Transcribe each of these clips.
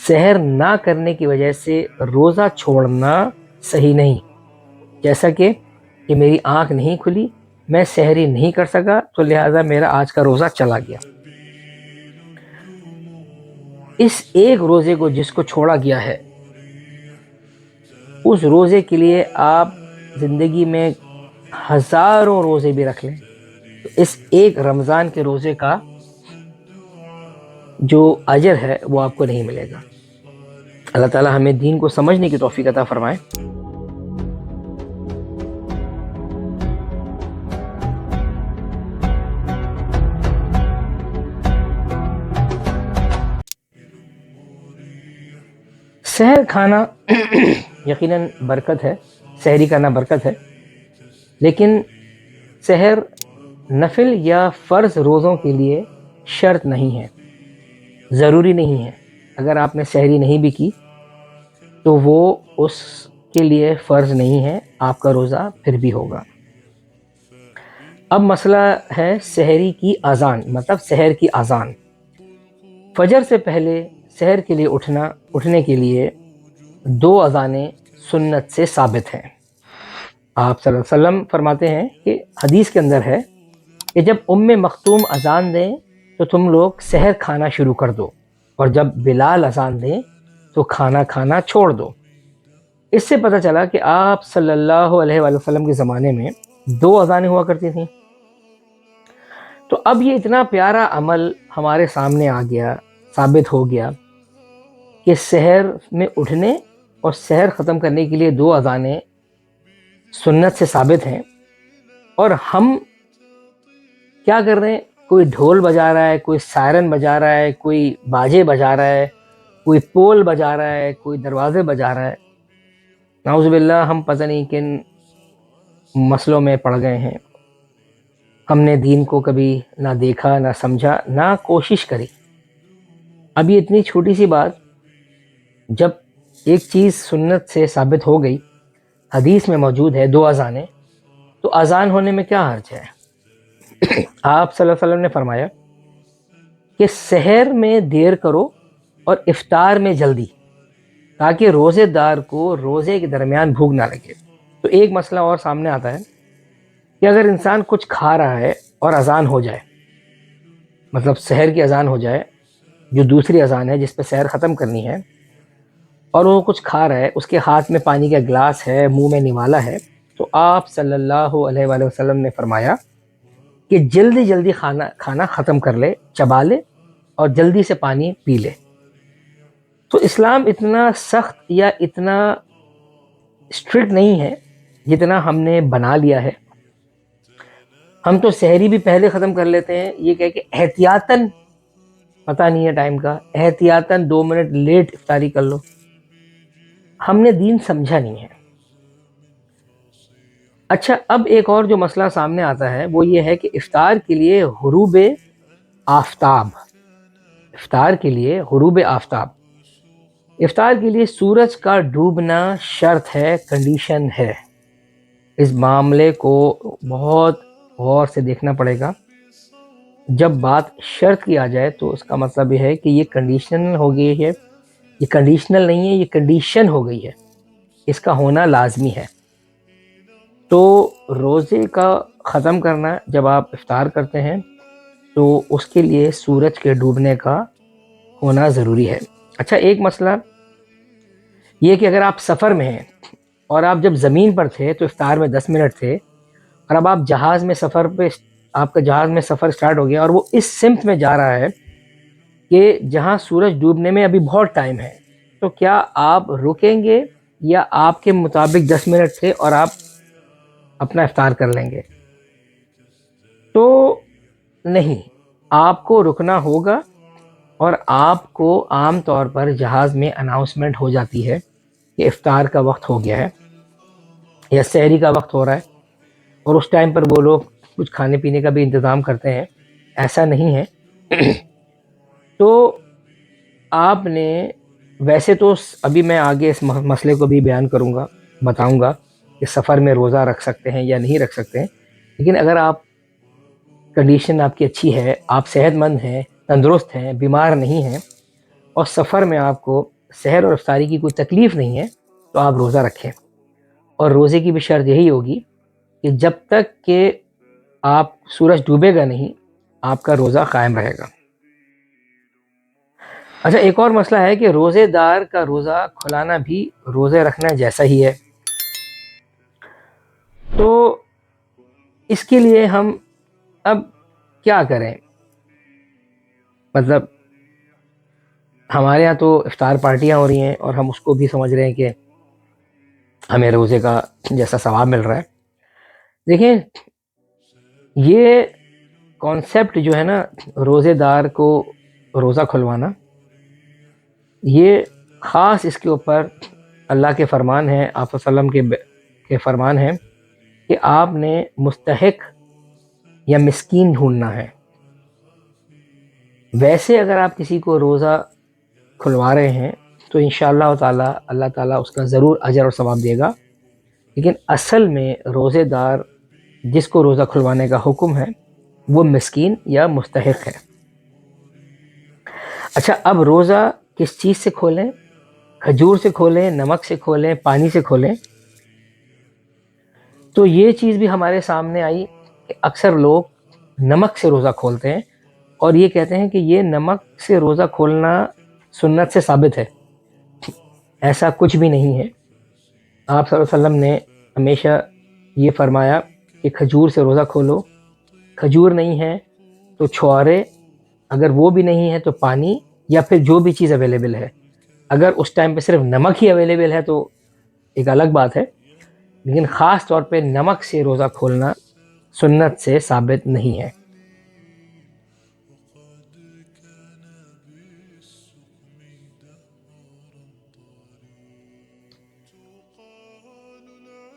سحر نہ کرنے کی وجہ سے روزہ چھوڑنا صحیح نہیں، جیسا کہ میری آنکھ نہیں کھلی، میں سحری نہیں کر سکا تو لہٰذا میرا آج کا روزہ چلا گیا۔ اس ایک روزے کو جس کو چھوڑا گیا ہے، اس روزے کے لیے آپ زندگی میں ہزاروں روزے بھی رکھ لیں تو اس ایک رمضان کے روزے کا جو اجر ہے وہ آپ کو نہیں ملے گا۔ اللہ تعالی ہمیں دین کو سمجھنے کی توفیق عطا فرمائے۔ سحر کھانا یقیناً برکت ہے، سحری کرنا برکت ہے، لیکن سحر نفل یا فرض روزوں کے لیے شرط نہیں ہے، ضروری نہیں ہے۔ اگر آپ نے سحری نہیں بھی کی تو وہ اس کے لیے فرض نہیں ہے، آپ کا روزہ پھر بھی ہوگا۔ اب مسئلہ ہے سحری کی اذان، مطلب سحر کی اذان۔ فجر سے پہلے سحر کے لیے اٹھنے کے لیے 2 اذانیں سنت سے ثابت ہیں۔ آپ صلی اللہ علیہ وسلم فرماتے ہیں کہ حدیث کے اندر ہے کہ جب مختوم اذان دیں تو تم لوگ سحر کھانا شروع کر دو، اور جب بلال اذان دیں تو کھانا کھانا چھوڑ دو۔ اس سے پتہ چلا کہ آپ صلی اللہ علیہ وآلہ وسلم کے زمانے میں 2 اذانیں ہوا کرتی تھیں۔ تو اب یہ اتنا پیارا عمل ہمارے سامنے آ گیا، ثابت ہو گیا کہ سحر میں اٹھنے اور سحر ختم کرنے کے لیے 2 اذانیں سنت سے ثابت ہیں، اور ہم کیا کر رہے ہیں؟ کوئی ڈھول بجا رہا ہے، کوئی سائرن بجا رہا ہے، کوئی باجے بجا رہا ہے، کوئی پول بجا رہا ہے، کوئی دروازے بجا رہا ہے۔ نعوذ باللہ، ہم پتہ نہیں کن مسئلوں میں پڑ گئے ہیں۔ ہم نے دین کو کبھی نہ دیکھا، نہ سمجھا، نہ کوشش کری۔ اب یہ اتنی چھوٹی سی بات، جب ایک چیز سنت سے ثابت ہو گئی، حدیث میں موجود ہے 2 اذانیں، تو اذان ہونے میں کیا حرج ہے؟ آپ صلی اللہ علیہ وسلم نے فرمایا کہ سحر میں دیر کرو اور افطار میں جلدی، تاکہ روزے دار کو روزے کے درمیان بھوک نہ لگے۔ تو ایک مسئلہ اور سامنے آتا ہے کہ اگر انسان کچھ کھا رہا ہے اور اذان ہو جائے، مطلب سحر کی اذان ہو جائے، جو دوسری اذان ہے جس پہ سحر ختم کرنی ہے، اور وہ کچھ کھا رہا ہے، اس کے ہاتھ میں پانی کا گلاس ہے، منہ میں نوالا ہے، تو آپ صلی اللہ علیہ وآلہ وسلم نے فرمایا کہ جلدی جلدی کھانا ختم کر لے، چبا لے اور جلدی سے پانی پی لے۔ تو اسلام اتنا سخت یا اتنا اسٹرکٹ نہیں ہے جتنا ہم نے بنا لیا ہے۔ ہم تو سحری بھی پہلے ختم کر لیتے ہیں، یہ کہہ کہ احتیاطاً، پتہ نہیں ہے ٹائم کا، احتیاطاً 2 منٹ لیٹ افطاری کر لو۔ ہم نے دین سمجھا نہیں ہے۔ اچھا، اب ایک اور جو مسئلہ سامنے آتا ہے وہ یہ ہے کہ افطار کے لیے غروب آفتاب، افطار کے لیے سورج کا ڈوبنا شرط ہے، کنڈیشن ہے۔ اس معاملے کو بہت غور سے دیکھنا پڑے گا۔ جب بات شرط کی آ جائے تو اس کا مطلب یہ ہے کہ یہ کنڈیشن ہو گئی ہے، یہ کنڈیشنل نہیں ہے، یہ کنڈیشن ہو گئی ہے، اس کا ہونا لازمی ہے۔ تو روزے کا ختم کرنا جب آپ افطار کرتے ہیں تو اس کے لیے سورج کے ڈوبنے کا ہونا ضروری ہے۔ اچھا، ایک مسئلہ یہ کہ اگر آپ سفر میں ہیں اور آپ جب زمین پر تھے تو افطار میں 10 منٹ تھے، اور اب آپ آپ کا جہاز میں سفر سٹارٹ ہو گیا اور وہ اس سمت میں جا رہا ہے کہ جہاں سورج ڈوبنے میں ابھی بہت ٹائم ہے، تو کیا آپ رکیں گے یا آپ کے مطابق 10 منٹ تھے اور آپ اپنا افطار کر لیں گے؟ تو نہیں، آپ کو رکنا ہوگا، اور آپ کو عام طور پر جہاز میں اناؤنسمنٹ ہو جاتی ہے کہ افطار کا وقت ہو گیا ہے یا سحری کا وقت ہو رہا ہے، اور اس ٹائم پر وہ لوگ کچھ کھانے پینے کا بھی انتظام کرتے ہیں۔ ایسا نہیں ہے۔ تو آپ نے ویسے تو ابھی میں آگے اس مسئلے کو بھی بیان کروں گا، بتاؤں گا کہ سفر میں روزہ رکھ سکتے ہیں یا نہیں رکھ سکتے ہیں، لیکن اگر آپ کنڈیشن آپ کی اچھی ہے، آپ صحت مند ہیں، تندرست ہیں، بیمار نہیں ہیں، اور سفر میں آپ کو سحر اور افطاری کی کوئی تکلیف نہیں ہے تو آپ روزہ رکھیں، اور روزے کی بھی شرط یہی ہوگی کہ جب تک کہ آپ سورج ڈوبے گا نہیں آپ کا روزہ قائم رہے گا۔ اچھا، ایک اور مسئلہ ہے کہ روزے دار کا روزہ کھلانا بھی روزے رکھنا جیسا ہی ہے، تو اس کے لیے ہم اب کیا کریں؟ مطلب ہمارے ہاں تو افطار پارٹیاں ہو رہی ہیں اور ہم اس کو بھی سمجھ رہے ہیں کہ ہمیں روزے کا جیسا ثواب مل رہا ہے۔ دیکھیں، یہ کانسیپٹ جو ہے نا روزے دار کو روزہ کھلوانا، یہ خاص اس کے اوپر اللہ کے فرمان ہیں، آپ صلی اللہ علیہ وسلم کے فرمان ہیں کہ آپ نے مستحق یا مسکین ڈھونڈنا ہے۔ ویسے اگر آپ کسی کو روزہ کھلوا رہے ہیں تو انشاءاللہ تعالی اللہ تعالیٰ اس کا ضرور اجر اور ثواب دے گا، لیکن اصل میں روزے دار جس کو روزہ کھلوانے کا حکم ہے وہ مسکین یا مستحق ہے۔ اچھا، اب روزہ کس چیز سے کھولیں؟ کھجور سے کھولیں، نمک سے کھولیں، پانی سے کھولیں؟ تو یہ چیز بھی ہمارے سامنے آئی کہ اکثر لوگ نمک سے روزہ کھولتے ہیں اور یہ کہتے ہیں کہ یہ نمک سے روزہ کھولنا سنت سے ثابت ہے۔ ایسا کچھ بھی نہیں ہے۔ آپ صلی اللہ علیہ وسلم نے ہمیشہ یہ فرمایا کہ کھجور سے روزہ کھولو، کھجور نہیں ہے تو چھوارے، اگر وہ بھی نہیں ہے تو پانی، یا پھر جو بھی چیز اویلیبل ہے۔ اگر اس ٹائم پہ صرف نمک ہی اویلیبل ہے تو ایک الگ بات ہے، لیکن خاص طور پہ نمک سے روزہ کھولنا سنت سے ثابت نہیں ہے۔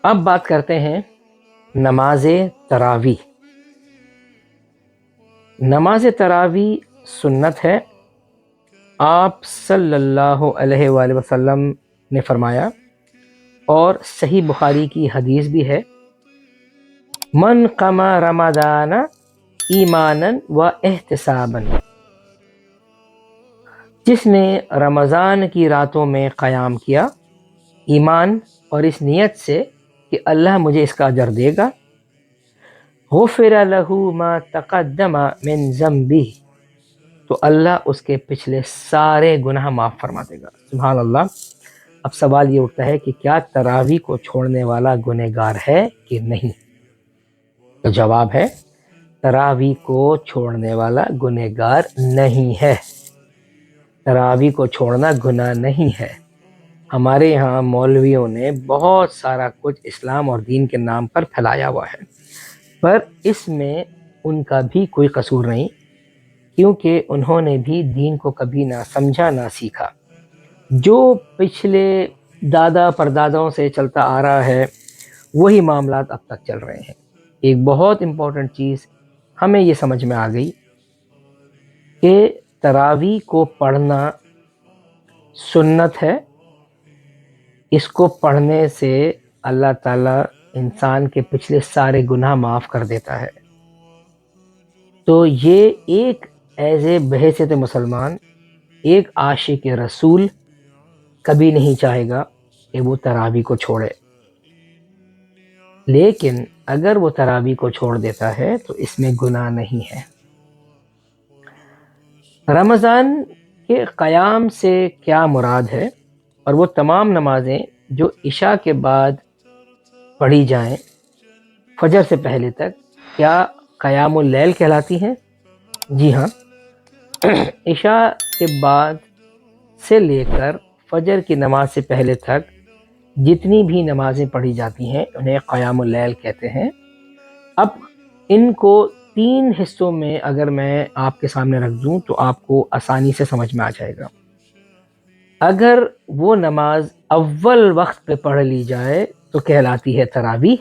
اب بات کرتے ہیں نماز تراویح۔ نماز تراویح سنت ہے۔ آپ صلی اللہ علیہ وآلہ وسلم نے فرمایا، اور صحیح بخاری کی حدیث بھی ہے، من قام رمضان ایمانا و احتسابا، جس نے رمضان کی راتوں میں قیام کیا ایمان اور اس نیت سے کہ اللہ مجھے اس کا اجر دے گا، غفر له ما تقدم من ذنبہ، تو اللہ اس کے پچھلے سارے گناہ معاف فرما دے گا۔ سبحان اللہ۔ اب سوال یہ اٹھتا ہے کہ کیا تراویح کو چھوڑنے والا گنہگار ہے کہ نہیں؟ تو جواب ہے، تراویح کو چھوڑنے والا گنہگار نہیں ہے۔ تراویح کو چھوڑنا گناہ نہیں ہے۔ ہمارے یہاں مولویوں نے بہت سارا کچھ اسلام اور دین کے نام پر پھیلایا ہوا ہے، پر اس میں ان کا بھی کوئی قصور نہیں، کیونکہ انہوں نے بھی دین کو کبھی نہ سمجھا نہ سیکھا۔ جو پچھلے دادا پرداداؤں سے چلتا آ رہا ہے وہی معاملات اب تک چل رہے ہیں۔ ایک بہت امپورٹنٹ چیز ہمیں یہ سمجھ میں آ گئی کہ تراویح کو پڑھنا سنت ہے، اس کو پڑھنے سے اللہ تعالیٰ انسان کے پچھلے سارے گناہ معاف کر دیتا ہے۔ تو یہ ایک ایز اے بحیثیت مسلمان ایک عاشق رسول کبھی نہیں چاہے گا کہ وہ تراویح کو چھوڑے، لیکن اگر وہ تراویح کو چھوڑ دیتا ہے تو اس میں گناہ نہیں ہے۔ رمضان کے قیام سے کیا مراد ہے؟ اور وہ تمام نمازیں جو عشاء کے بعد پڑھی جائیں فجر سے پہلے تک، کیا قیام اللیل کہلاتی ہیں؟ جی ہاں، عشاء کے بعد سے لے کر فجر کی نماز سے پہلے تک جتنی بھی نمازیں پڑھی جاتی ہیں انہیں قیام اللیل کہتے ہیں۔ اب ان کو 3 حصوں میں اگر میں آپ کے سامنے رکھ دوں تو آپ کو آسانی سے سمجھ میں آ جائے گا۔ اگر وہ نماز اول وقت پہ پڑھ لی جائے تو کہلاتی ہے تراویح،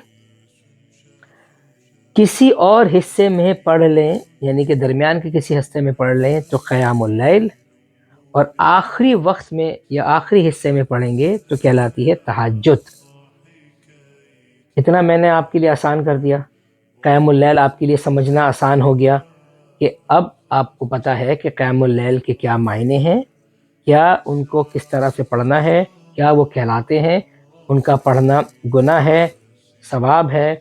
کسی اور حصے میں پڑھ لیں یعنی کہ درمیان کے کسی حصے میں پڑھ لیں تو قیام اللیل، اور آخری وقت میں یا آخری حصے میں پڑھیں گے تو کہلاتی ہے تہجد۔ اتنا میں نے آپ کے لیے آسان کر دیا، قیام اللیل آپ کے لیے سمجھنا آسان ہو گیا کہ اب آپ کو پتہ ہے کہ قیام اللیل کے کیا معنی ہیں، کیا ان کو کس طرح سے پڑھنا ہے، کیا وہ کہلاتے ہیں، ان کا پڑھنا گناہ ہے، ثواب ہے،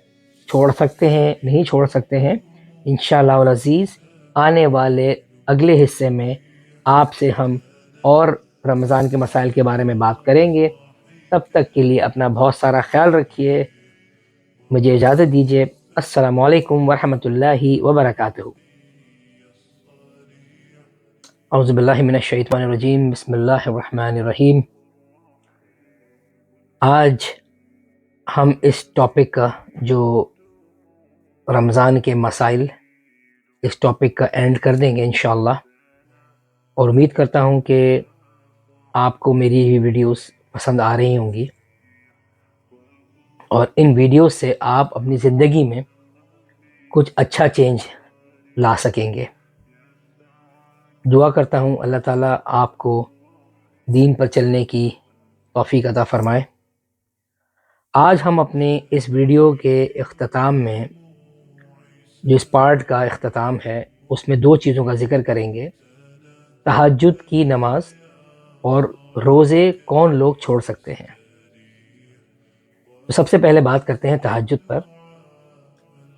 چھوڑ سکتے ہیں، نہیں چھوڑ سکتے ہیں۔ انشاءاللہ العزیز آنے والے اگلے حصے میں آپ سے ہم اور رمضان کے مسائل کے بارے میں بات کریں گے۔ تب تک کے لیے اپنا بہت سارا خیال رکھیے، مجھے اجازت دیجیے۔ السلام علیکم ورحمۃ اللہ وبرکاتہ۔ اعوذ باللہ من الشیطان الرجیم، بسم اللہ الرحمن الرحیم۔ آج ہم اس ٹاپک کا، جو رمضان کے مسائل، اس ٹاپک کا اینڈ کر دیں گے انشاءاللہ، اور امید کرتا ہوں کہ آپ کو میری یہ ویڈیوز پسند آ رہی ہوں گی، اور ان ویڈیوز سے آپ اپنی زندگی میں کچھ اچھا چینج لا سکیں گے۔ دعا کرتا ہوں اللہ تعالیٰ آپ کو دین پر چلنے کی توفیق عطا فرمائے۔ آج ہم اپنے اس ویڈیو کے اختتام میں، جو اس پارٹ کا اختتام ہے، اس میں 2 چیزوں کا ذکر کریں گے: تہجد کی نماز اور روزے کون لوگ چھوڑ سکتے ہیں۔ تو سب سے پہلے بات کرتے ہیں تہجد پر۔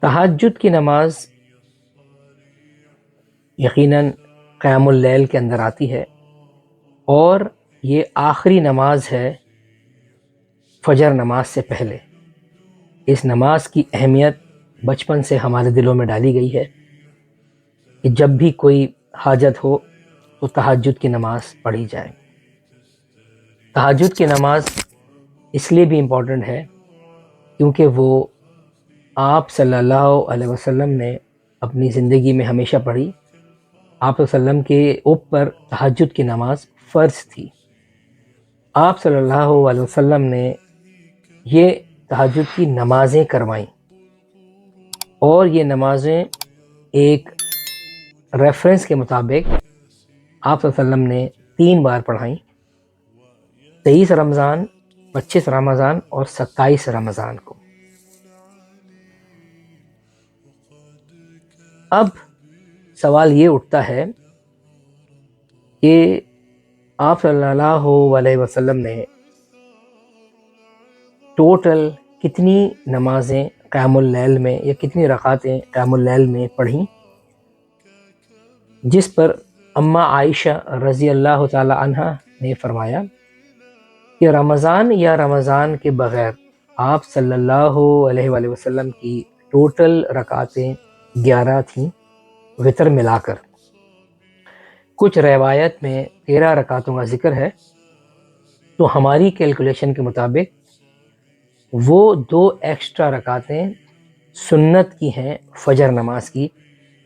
تہجد کی نماز یقیناً قیام اللیل کے اندر آتی ہے، اور یہ آخری نماز ہے فجر نماز سے پہلے۔ اس نماز کی اہمیت بچپن سے ہمارے دلوں میں ڈالی گئی ہے کہ جب بھی کوئی حاجت ہو تو تہجد کی نماز پڑھی جائے۔ تہجد کی نماز اس لیے بھی امپورٹنٹ ہے کیونکہ وہ آپ صلی اللہ علیہ وسلم نے اپنی زندگی میں ہمیشہ پڑھی۔ آپ صلی اللہ علیہ وسلم کے اوپر تہجد کی نماز فرض تھی۔ آپ صلی اللہ علیہ وسلم نے یہ تہجد کی نمازیں کروائیں، اور یہ نمازیں ایک ریفرنس کے مطابق آپ صلی اللہ علیہ وسلم نے 3 بار پڑھائیں: 23 رمضان، 25 رمضان اور 27 رمضان کو۔ اب سوال یہ اٹھتا ہے کہ آپ صلی اللہ علیہ وسلم نے ٹوٹل کتنی نمازیں قیام اللیل میں، یا کتنی رکعتیں قیام اللیل میں پڑھیں، جس پر اماں عائشہ رضی اللہ تعالی عنہ نے فرمایا کہ رمضان یا رمضان کے بغیر آپ صلی اللہ علیہ وآلہ وسلم کی ٹوٹل رکعتیں 11 تھیں، وتر ملا کر۔ کچھ روایت میں 13 رکعتوں کا ذکر ہے، تو ہماری کیلکولیشن کے مطابق وہ 2 ایکسٹرا رکعتیں سنت کی ہیں فجر نماز کی،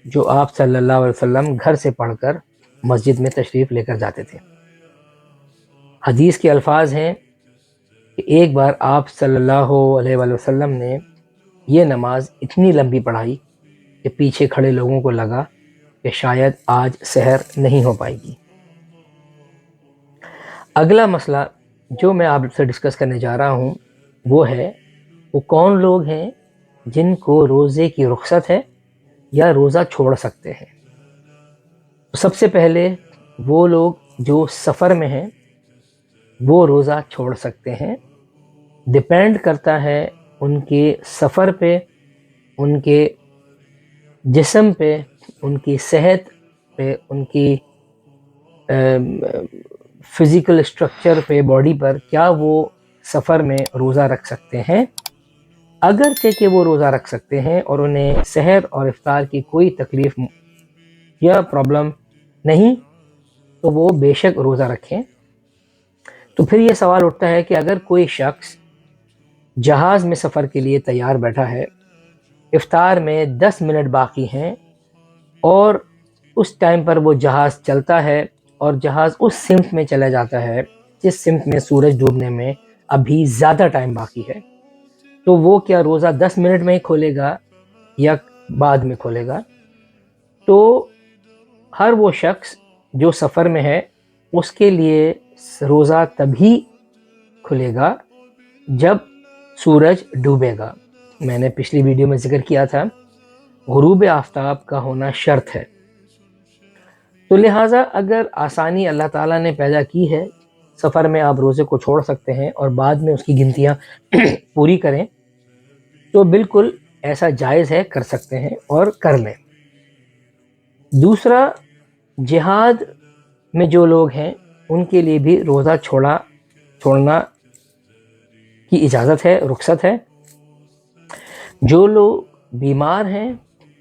جو آپ صلی اللہ علیہ وسلم گھر سے پڑھ کر مسجد میں تشریف لے کر جاتے تھے۔ حدیث کے الفاظ ہیں کہ ایک بار آپ صلی اللہ علیہ وآلہ وسلم نے یہ نماز اتنی لمبی پڑھائی کہ پیچھے کھڑے لوگوں کو لگا کہ شاید آج سحر نہیں ہو پائے گی۔ اگلا مسئلہ جو میں آپ سے ڈسکس کرنے جا رہا ہوں وہ ہے، وہ کون لوگ ہیں جن کو روزے کی رخصت ہے یا روزہ چھوڑ سکتے ہیں۔ سب سے پہلے وہ لوگ جو سفر میں ہیں وہ روزہ چھوڑ سکتے ہیں۔ ڈپینڈ کرتا ہے ان کے سفر پہ، ان کے جسم پہ، ان کی صحت پہ، ان کی فزیکل اسٹرکچر پہ، باڈی پر، کیا وہ سفر میں روزہ رکھ سکتے ہیں۔ اگرچہ کہ وہ روزہ رکھ سکتے ہیں اور انہیں سحر اور افطار کی کوئی تکلیف یا پرابلم نہیں، تو وہ بے شک روزہ رکھیں۔ تو پھر یہ سوال اٹھتا ہے کہ اگر کوئی شخص جہاز میں سفر کے لیے تیار بیٹھا ہے، افطار میں 10 منٹ باقی ہیں، اور اس ٹائم پر وہ جہاز چلتا ہے اور جہاز اس سمت میں چلا جاتا ہے جس سمت میں سورج ڈوبنے میں ابھی زیادہ ٹائم باقی ہے، تو وہ کیا روزہ 10 منٹ میں ہی کھولے گا یا بعد میں کھولے گا؟ تو ہر وہ شخص جو سفر میں ہے اس کے لیے روزہ تبھی کھلے گا جب سورج ڈوبے گا۔ میں نے پچھلی ویڈیو میں ذکر کیا تھا، غروب آفتاب کا ہونا شرط ہے۔ تو لہٰذا اگر آسانی اللہ تعالیٰ نے پیدا کی ہے، سفر میں آپ روزے کو چھوڑ سکتے ہیں اور بعد میں اس کی گنتیاں پوری کریں، تو بالکل ایسا جائز ہے، کر سکتے ہیں اور کر لیں۔ دوسرا، جہاد میں جو لوگ ہیں ان کے لیے بھی روزہ چھوڑنا کی اجازت ہے، رخصت ہے۔ جو لوگ بیمار ہیں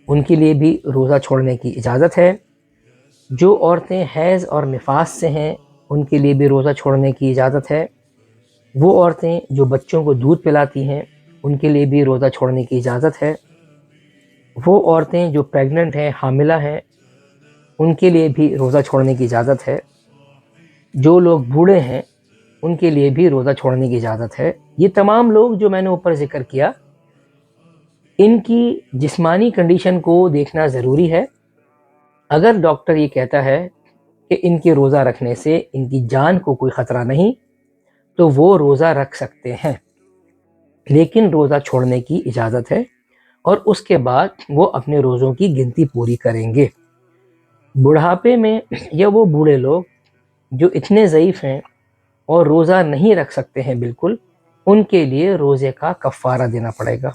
ان کے لیے بھی روزہ چھوڑنے کی اجازت ہے۔ جو عورتیں حیض اور نفاس سے ہیں ان کے لیے بھی روزہ چھوڑنے کی اجازت ہے۔ وہ عورتیں جو بچوں کو دودھ پلاتی ہیں ان کے لیے بھی روزہ چھوڑنے کی اجازت ہے۔ وہ عورتیں جو پریگننٹ ہیں، حاملہ ہیں، ان کے لیے بھی روزہ چھوڑنے کی اجازت ہے۔ جو لوگ بوڑھے ہیں ان کے لیے بھی روزہ چھوڑنے کی اجازت ہے۔ یہ تمام لوگ جو میں نے اوپر ذکر کیا، ان کی جسمانی کنڈیشن کو دیکھنا ضروری ہے۔ اگر ڈاکٹر یہ کہتا ہے کہ ان کے روزہ رکھنے سے ان کی جان کو کوئی خطرہ نہیں، تو وہ روزہ رکھ سکتے ہیں، لیکن روزہ چھوڑنے کی اجازت ہے، اور اس کے بعد وہ اپنے روزوں کی گنتی پوری کریں گے۔ بڑھاپے میں یا وہ بوڑھے لوگ جو اتنے ضعیف ہیں اور روزہ نہیں رکھ سکتے ہیں بالکل، ان کے لیے روزے کا کفارہ دینا پڑے گا۔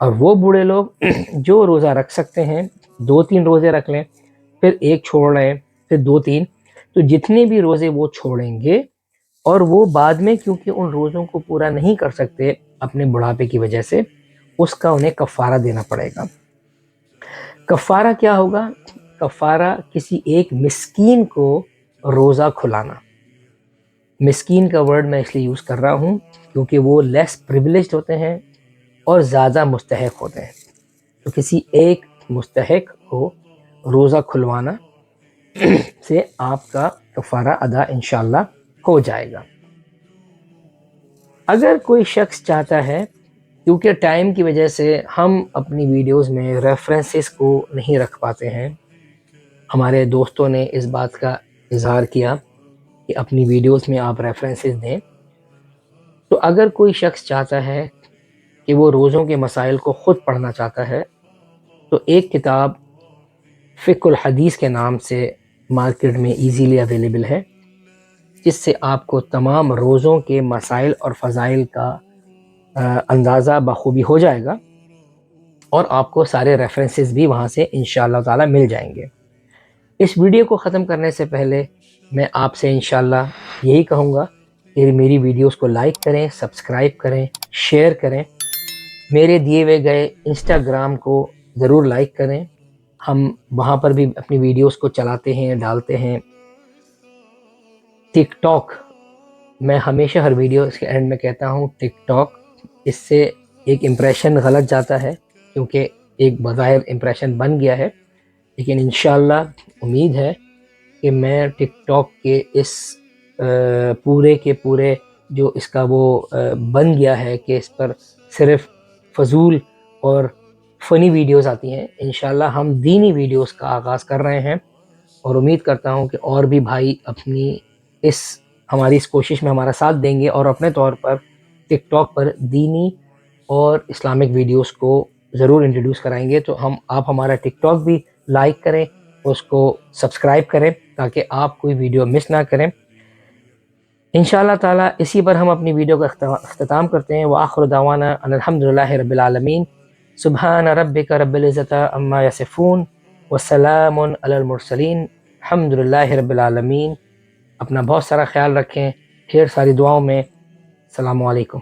اور وہ بوڑھے لوگ جو روزہ رکھ سکتے ہیں، 2-3 روزے رکھ لیں، پھر ایک چھوڑ لیں، پھر 2-3، تو جتنے بھی روزے وہ چھوڑیں گے، اور وہ بعد میں کیونکہ ان روزوں کو پورا نہیں کر سکتے اپنے بڑھاپے کی وجہ سے، اس کا انہیں کفارہ دینا پڑے گا۔ کفارہ کیا ہوگا؟ کفارہ کسی ایک مسکین کو روزہ کھلانا۔ مسکین کا ورڈ میں اس لیے یوز کر رہا ہوں کیونکہ وہ لیس پریویلیجڈ ہوتے ہیں اور زیادہ مستحق ہوتے ہیں، تو کسی ایک مستحق کو روزہ کھلوانا سے آپ کا کفارہ ادا انشاءاللہ ہو جائے گا۔ اگر کوئی شخص چاہتا ہے، کیونکہ ٹائم کی وجہ سے ہم اپنی ویڈیوز میں ریفرنسز کو نہیں رکھ پاتے ہیں، ہمارے دوستوں نے اس بات کا اظہار کیا کہ اپنی ویڈیوز میں آپ ریفرنسز دیں، تو اگر کوئی شخص چاہتا ہے کہ وہ روزوں کے مسائل کو خود پڑھنا چاہتا ہے، تو ایک کتاب فقہ الحدیث کے نام سے مارکیٹ میں ایزیلی اویلیبل ہے، جس سے آپ کو تمام روزوں کے مسائل اور فضائل کا اندازہ بخوبی ہو جائے گا، اور آپ کو سارے ریفرنسز بھی وہاں سے انشاءاللہ تعالی مل جائیں گے۔ اس ویڈیو کو ختم کرنے سے پہلے میں آپ سے انشاءاللہ یہی کہوں گا کہ میری ویڈیوز کو لائک کریں، سبسکرائب کریں، شیئر کریں۔ میرے دیے ہوئے گئے انسٹاگرام کو ضرور لائک کریں، ہم وہاں پر بھی اپنی ویڈیوز کو چلاتے ہیں، ڈالتے ہیں۔ ٹک ٹاک، میں ہمیشہ ہر ویڈیو اس کے اینڈ میں کہتا ہوں ٹک ٹاک، اس سے ایک امپریشن غلط جاتا ہے، کیونکہ ایک بظاہر امپریشن بن گیا ہے، لیکن انشاءاللہ امید ہے کہ میں ٹک ٹاک کے اس پورے کے پورے جو اس کا وہ بن گیا ہے کہ اس پر صرف فضول اور فنی ویڈیوز آتی ہیں، انشاءاللہ ہم دینی ویڈیوز کا آغاز کر رہے ہیں، اور امید کرتا ہوں کہ اور بھی بھائی اپنی ہماری اس کوشش میں ہمارا ساتھ دیں گے، اور اپنے طور پر ٹک ٹاک پر دینی اور اسلامک ویڈیوز کو ضرور انٹروڈیوس کرائیں گے۔ تو آپ ہمارا ٹک ٹاک بھی لائک کریں، اس کو سبسکرائب کریں تاکہ آپ کوئی ویڈیو مس نہ کریں۔ انشاءاللہ تعالی اسی پر ہم اپنی ویڈیو کا اختتام کرتے ہیں۔ وآخر دعوانا ان الحمدللہ رب العالمین، سبحان ربک رب العزۃ عما یصفون، وسلام علی المرسلین، الحمدللہ رب العالمین۔ اپنا بہت سارا خیال رکھیں، ڈھیر ساری دعاؤں میں۔ السلام علیکم۔